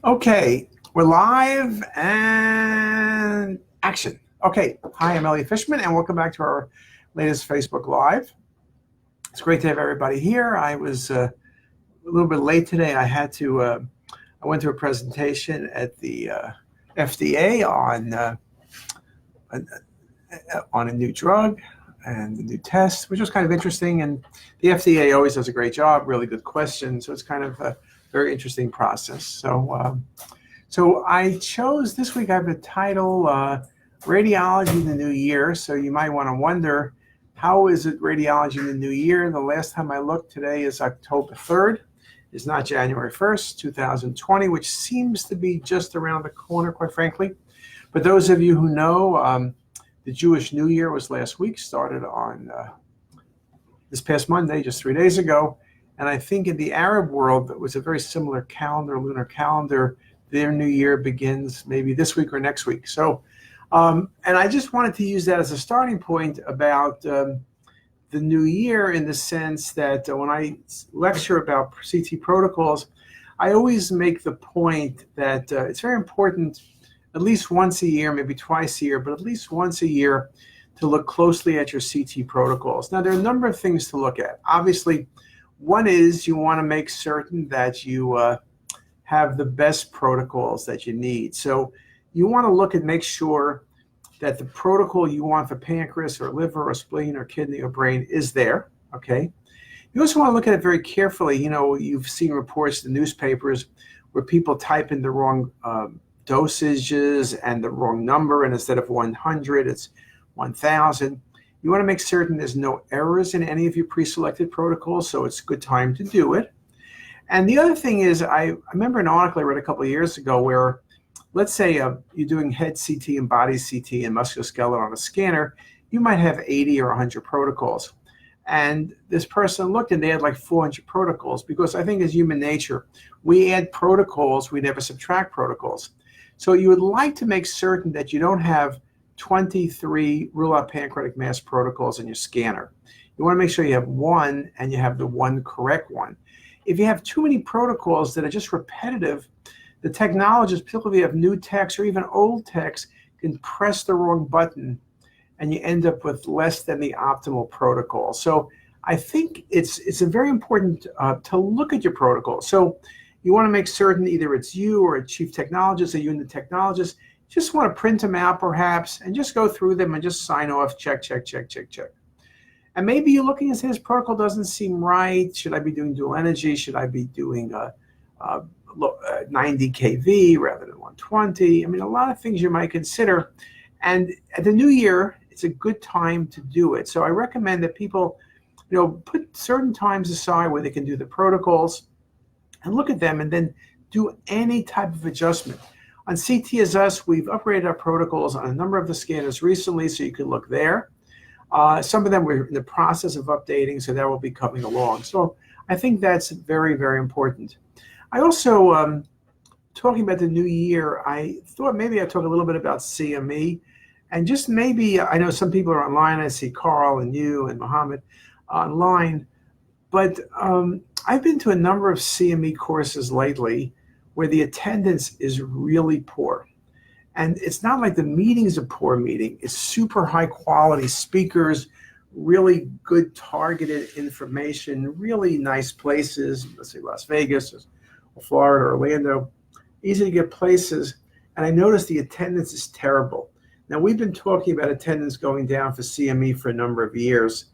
Okay, we're live and action. Okay, hi, I'm Elliot Fishman, and welcome back to our latest Facebook Live. It's great to have everybody here. I was a little bit late today. I went to a presentation at the FDA on a new drug and a new test, which was kind of interesting. And the FDA always does a great job, really good questions. So it's kind of a very interesting process. So I chose this week, I have the title Radiology in the New Year. So you might want to wonder, how is it radiology in the new year? The last time I looked, today is October 3rd. It's not January 1st, 2020, which seems to be just around the corner, quite frankly. But those of you who know, the Jewish New Year was last week, started on this past Monday, just 3 days ago. And I think in the Arab world, it was a very similar calendar, lunar calendar. Their New Year begins maybe this week or next week. So, and I just wanted to use that as a starting point about the New Year, in the sense that when I lecture about CT protocols, I always make the point that it's very important at least once a year, maybe twice a year, but at least once a year to look closely at your CT protocols. Now, there are a number of things to look at. Obviously, one is you want to make certain that you have the best protocols that you need. So you want to look and make sure that the protocol you want for pancreas or liver or spleen or kidney or brain is there, okay? You also want to look at it very carefully. You know, you've seen reports in the newspapers where people type in the wrong dosages and the wrong number, and instead of 100, it's 1,000. You want to make certain there's no errors in any of your pre-selected protocols, so it's a good time to do it. And the other thing is, I remember an article I read a couple of years ago where, let's say you're doing head CT and body CT and musculoskeletal on a scanner, you might have 80 or 100 protocols. And this person looked and they had like 400 protocols, because I think as human nature, we add protocols, we never subtract protocols. So you would like to make certain that you don't have 23 rule out pancreatic mass protocols in your scanner. You want to make sure you have one, and you have the one correct one. If you have too many protocols that are just repetitive, the technologists, particularly if you have new techs or even old techs, can press the wrong button and you end up with less than the optimal protocol. So I think it's a very important to look at your protocol. So you want to make certain either it's you or a chief technologist or you and the technologist just want to print them out perhaps and just go through them and just sign off, check, check, check, check, check. And maybe you're looking and say, this protocol doesn't seem right. Should I be doing dual energy? Should I be doing 90 kV rather than 120? I mean, a lot of things you might consider. And at the new year, it's a good time to do it. So I recommend that people, put certain times aside where they can do the protocols and look at them and then do any type of adjustment. On CTisus, we've upgraded our protocols on a number of the scanners recently, so you can look there. Some of them we're in the process of updating, so that will be coming along. So I think that's very, very important. I also, talking about the new year, I thought maybe I'd talk a little bit about CME. And just maybe, I know some people are online. I see Carl and you and Mohammed online. But I've been to a number of CME courses lately where the attendance is really poor. And it's not like the meeting's a poor meeting. It's super high quality speakers, really good targeted information, really nice places, let's say Las Vegas or Florida or Orlando, easy to get places. And I noticed the attendance is terrible. Now, we've been talking about attendance going down for CME for a number of years.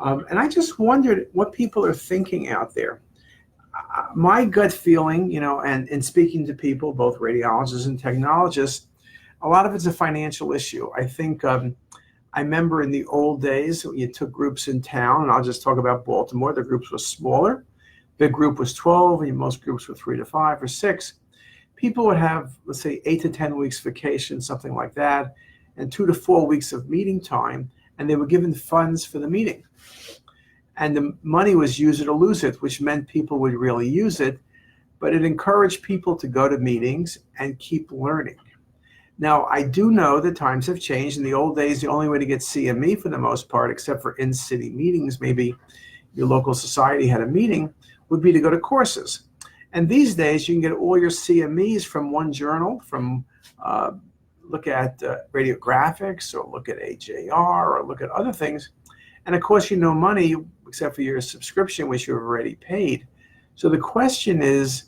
And I just wondered what people are thinking out there. My gut feeling, and in speaking to people, both radiologists and technologists, a lot of it's a financial issue. I think I remember in the old days, you took groups in town, and I'll just talk about Baltimore. The groups were smaller. Big group was 12, and most groups were 3 to 5 or 6. People would have, let's say, 8 to 10 weeks vacation, something like that, and 2 to 4 weeks of meeting time, and they were given funds for the meeting. And the money was use it or lose it, which meant people would really use it, but it encouraged people to go to meetings and keep learning. Now, I do know that times have changed. In the old days, the only way to get CME for the most part, except for in-city meetings, maybe your local society had a meeting, would be to go to courses. And these days, you can get all your CMEs from one journal, from look at radiographics, or look at AJR, or look at other things. And it costs you no money except for your subscription, which you've already paid. So the question is,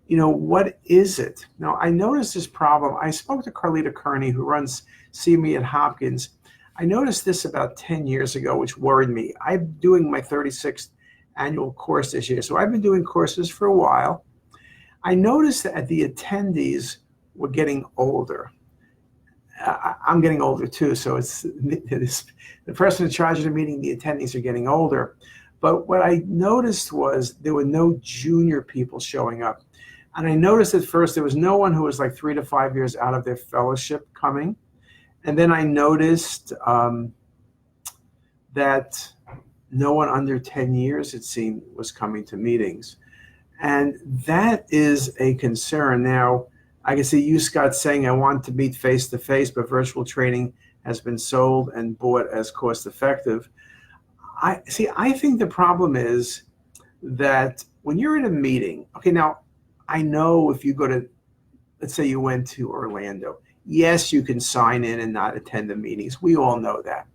what is it? Now, I noticed this problem. I spoke to Carlita Kearney, who runs CME at Hopkins. I noticed this about 10 years ago, which worried me. I'm doing my 36th annual course this year, so I've been doing courses for a while. I noticed that the attendees were getting older. I'm getting older too, so it's the person in charge of the meeting, the attendees are getting older. But what I noticed was there were no junior people showing up. And I noticed at first there was no one who was like 3 to 5 years out of their fellowship coming. And then I noticed that no one under 10 years, it seemed, was coming to meetings. And that is a concern. Now, I can see you, Scott, saying I want to meet face-to-face, but virtual training has been sold and bought as cost-effective. I think the problem is that when you're in a meeting, okay, now, I know if you go to, let's say you went to Orlando, yes, you can sign in and not attend the meetings. We all know that.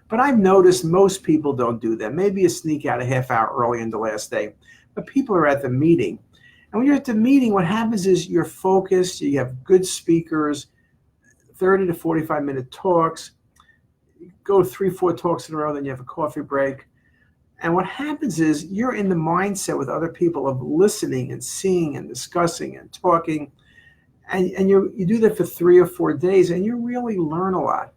But I've noticed most people don't do that. Maybe you sneak out a half hour early in the last day, but people are at the meeting. And when you're at the meeting, what happens is you're focused, you have good speakers, 30 to 45-minute talks, you go 3-4 talks in a row, then you have a coffee break. And what happens is you're in the mindset with other people of listening and seeing and discussing and talking. And you do that for 3 or 4 days, and you really learn a lot.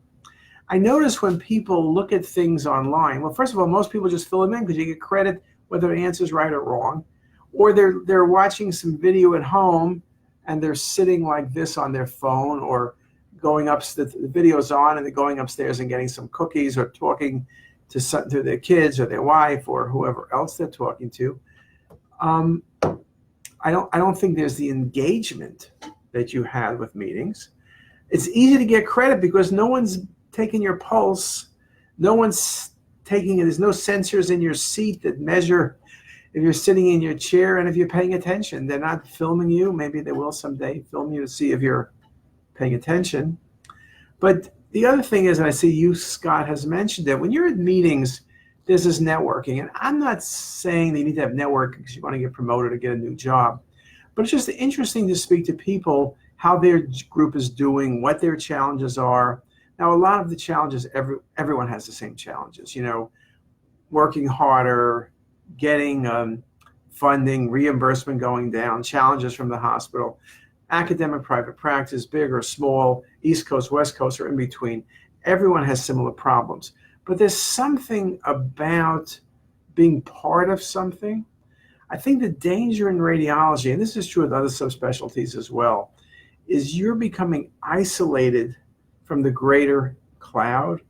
I notice when people look at things online, well, first of all, most people just fill them in because you get credit whether the answer is right or wrong. Or they're watching some video at home, and they're sitting like this on their phone, or going up, the video's on, and they're going upstairs and getting some cookies, or talking to their kids or their wife or whoever else they're talking to. I don't think there's the engagement that you had with meetings. It's easy to get credit because no one's taking your pulse. No one's taking it. There's no sensors in your seat that measure if you're sitting in your chair and if you're paying attention. They're not filming you. Maybe they will someday film you to see if you're paying attention. But the other thing is, and I see you, Scott, has mentioned it, when you're at meetings, there's this networking. And I'm not saying that you need to have networking because you want to get promoted or get a new job. But it's just interesting to speak to people, how their group is doing, what their challenges are. Now, a lot of the challenges, everyone has the same challenges, working harder, getting funding, reimbursement going down, challenges from the hospital, academic private practice, big or small, East Coast, West Coast, or in between. Everyone has similar problems. But there's something about being part of something. I think the danger in radiology, and this is true with other subspecialties as well, is you're becoming isolated from the greater cloud.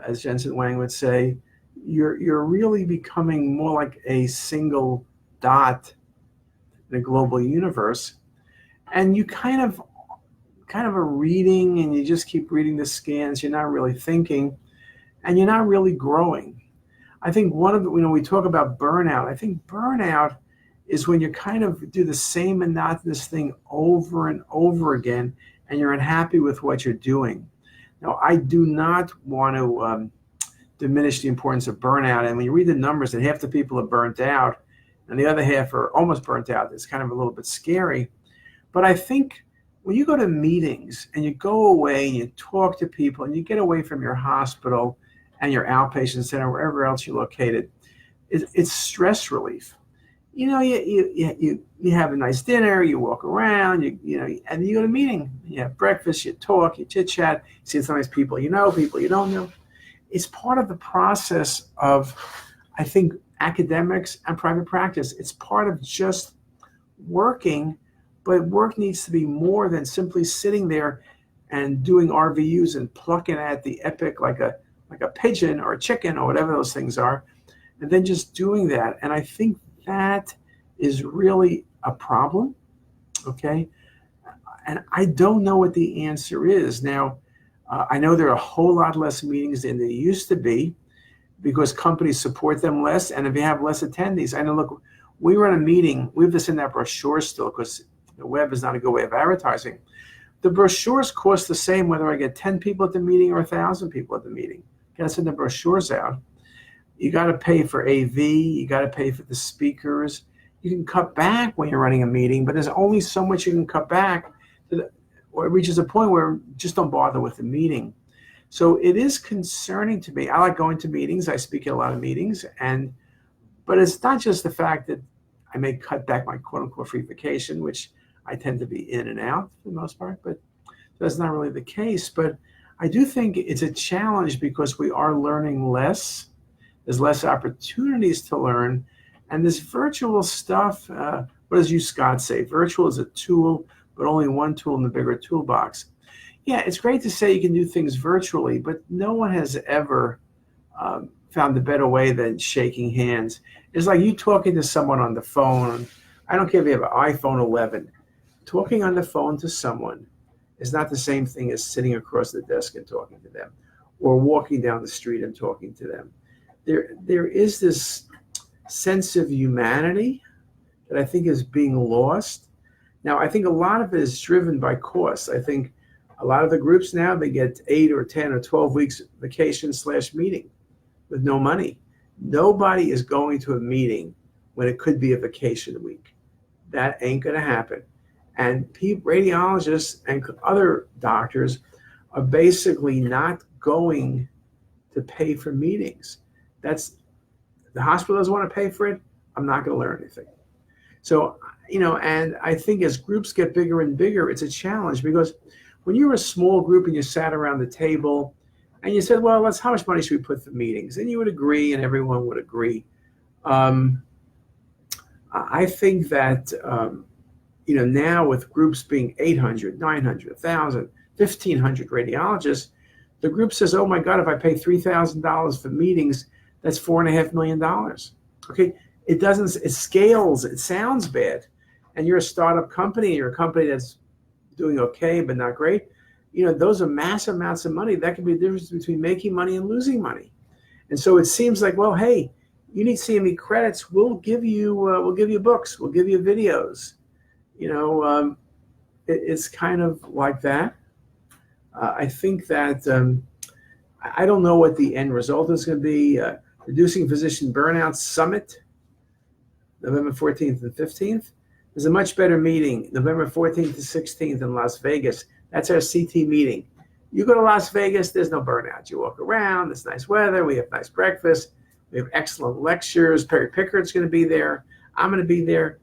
As Jensen Wang would say, you're really becoming more like a single dot in a global universe. And you kind of are reading, and you just keep reading the scans. You're not really thinking, and you're not really growing. I think one of the, we talk about burnout. I think burnout is when you kind of do the same monotonous thing over and over again, and you're unhappy with what you're doing. Now, I do not want to diminish the importance of burnout. And when you read the numbers that half the people are burnt out and the other half are almost burnt out, it's kind of a little bit scary. But I think when you go to meetings and you go away and you talk to people and you get away from your hospital and your outpatient center, wherever else you're located, it's stress relief. You have a nice dinner, you walk around, and you go to a meeting, you have breakfast, you talk, you chit chat, you see some nice people people you don't know. It's part of the process of, I think, academics and private practice. It's part of just working, but work needs to be more than simply sitting there and doing RVUs and plucking at the epic like a pigeon or a chicken or whatever those things are, and then just doing that. And I think that is really a problem, okay? And I don't know what the answer is. Now, I know there are a whole lot less meetings than there used to be because companies support them less, and if you have less attendees, I know, look, We run a meeting. We have this in that brochure still because the web is not a good way of advertising. The brochures cost the same whether I get 10 people at the meeting or 1,000 people at the meeting. You got to send the brochures out. You got to pay for AV. You got to pay for the speakers. You can cut back when you're running a meeting, but there's only so much you can cut back, or it reaches a point where just don't bother with the meeting. So it is concerning to me. I like going to meetings. I speak at a lot of meetings, but it's not just the fact that I may cut back my quote-unquote free vacation, which I tend to be in and out for the most part, but that's not really the case. But I do think it's a challenge because we are learning less. There's less opportunities to learn. And this virtual stuff, what does you, Scott, say? Virtual is a tool, but only one tool in the bigger toolbox. Yeah, it's great to say you can do things virtually, but no one has ever found a better way than shaking hands. It's like you talking to someone on the phone. I don't care if you have an iPhone 11. Talking on the phone to someone is not the same thing as sitting across the desk and talking to them, or walking down the street and talking to them. There is this sense of humanity that I think is being lost. Now, I think a lot of it is driven by costs. I think a lot of the groups now, they get 8 or 10 or 12 weeks vacation/meeting with no money. Nobody is going to a meeting when it could be a vacation week. That ain't going to happen. And radiologists and other doctors are basically not going to pay for meetings. The hospital doesn't want to pay for it. I'm not going to learn anything. So, and I think as groups get bigger and bigger, it's a challenge because when you're a small group and you sat around the table and you said, well, how much money should we put for meetings? And you would agree and everyone would agree. I think that, now with groups being 800, 900, 1,000, 1,500 radiologists, the group says, oh my God, if I pay $3,000 for meetings, that's $4.5 million. Okay, it scales, it sounds bad. And you're a startup company, you're a company that's doing okay, but not great. Those are massive amounts of money. That can be the difference between making money and losing money. And so it seems like, well, hey, you need CME credits. We'll give you books. We'll give you videos. It's kind of like that. I think that I don't know what the end result is going to be. Reducing Physician Burnout Summit, November 14th and 15th. There's a much better meeting, November 14th to 16th in Las Vegas. That's our CT meeting. You go to Las Vegas, there's no burnout. You walk around, it's nice weather, we have nice breakfast, we have excellent lectures. Perry Pickett's going to be there. I'm going to be there.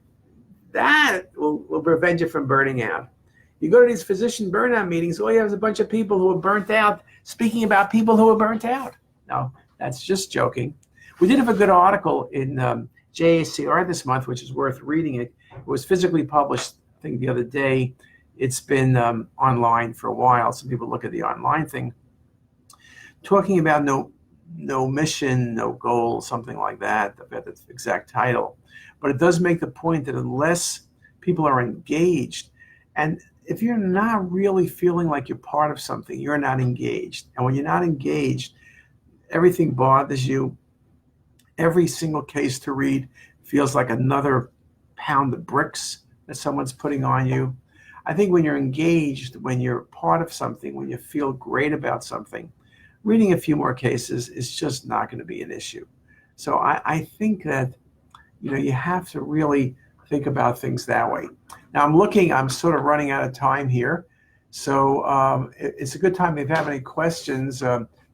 That will prevent you from burning out. You go to these physician burnout meetings, all you have is a bunch of people who are burnt out speaking about people who are burnt out. No, that's just joking. We did have a good article in JACR this month, which is worth reading. It was physically published, I think, the other day. It's been online for a while. Some people look at the online thing. Talking about no mission, no goal, something like that. I forget the exact title. But it does make the point that unless people are engaged, and if you're not really feeling like you're part of something, you're not engaged. And when you're not engaged, everything bothers you. Every single case to read feels like another pound of bricks that someone's putting on you. I think when you're engaged, when you're part of something, when you feel great about something, reading a few more cases is just not going to be an issue. So I think that, you have to really think about things that way. Now I'm sort of running out of time here. So it's a good time if you have any questions.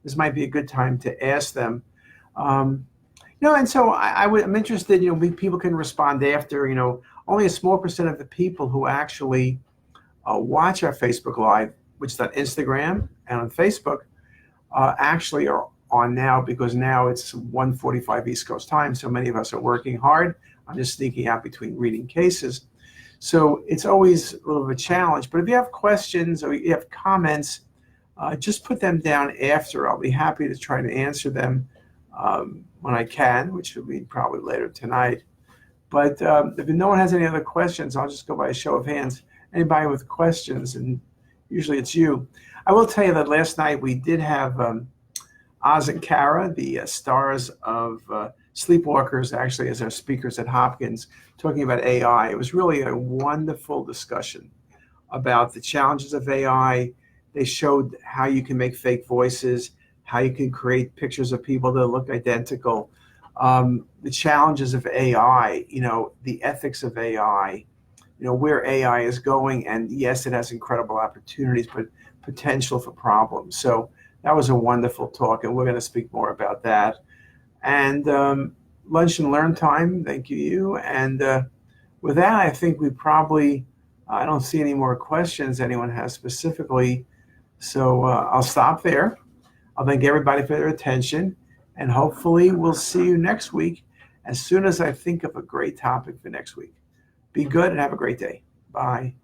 This might be a good time to ask them. And so I'm interested, people can respond after, only a small percent of the people who actually watch our Facebook Live, which is on Instagram and on Facebook, actually are on now, because now it's 1:45 East Coast time. So many of us are working hard. I'm just sneaking out between reading cases. So it's always a little bit of a challenge. But if you have questions or you have comments, just put them down after. I'll be happy to try to answer them when I can, which will be probably later tonight. But if no one has any other questions, I'll just go by a show of hands. Anybody with questions, and usually it's you. I will tell you that last night we did have Oz and Kara, the stars of Sleepwalkers actually as our speakers at Hopkins talking about AI. It was really a wonderful discussion about the challenges of AI. They showed how you can make fake voices, how you can create pictures of people that look identical, the challenges of AI, the ethics of AI, where AI is going. And yes, it has incredible opportunities, but potential for problems. So that was a wonderful talk, and we're going to speak more about that. And lunch and learn time, thank you. And with that, I think we probably, I don't see any more questions anyone has specifically. So I'll stop there. I'll thank everybody for their attention, and hopefully we'll see you next week as soon as I think of a great topic for next week. Be good and have a great day. Bye.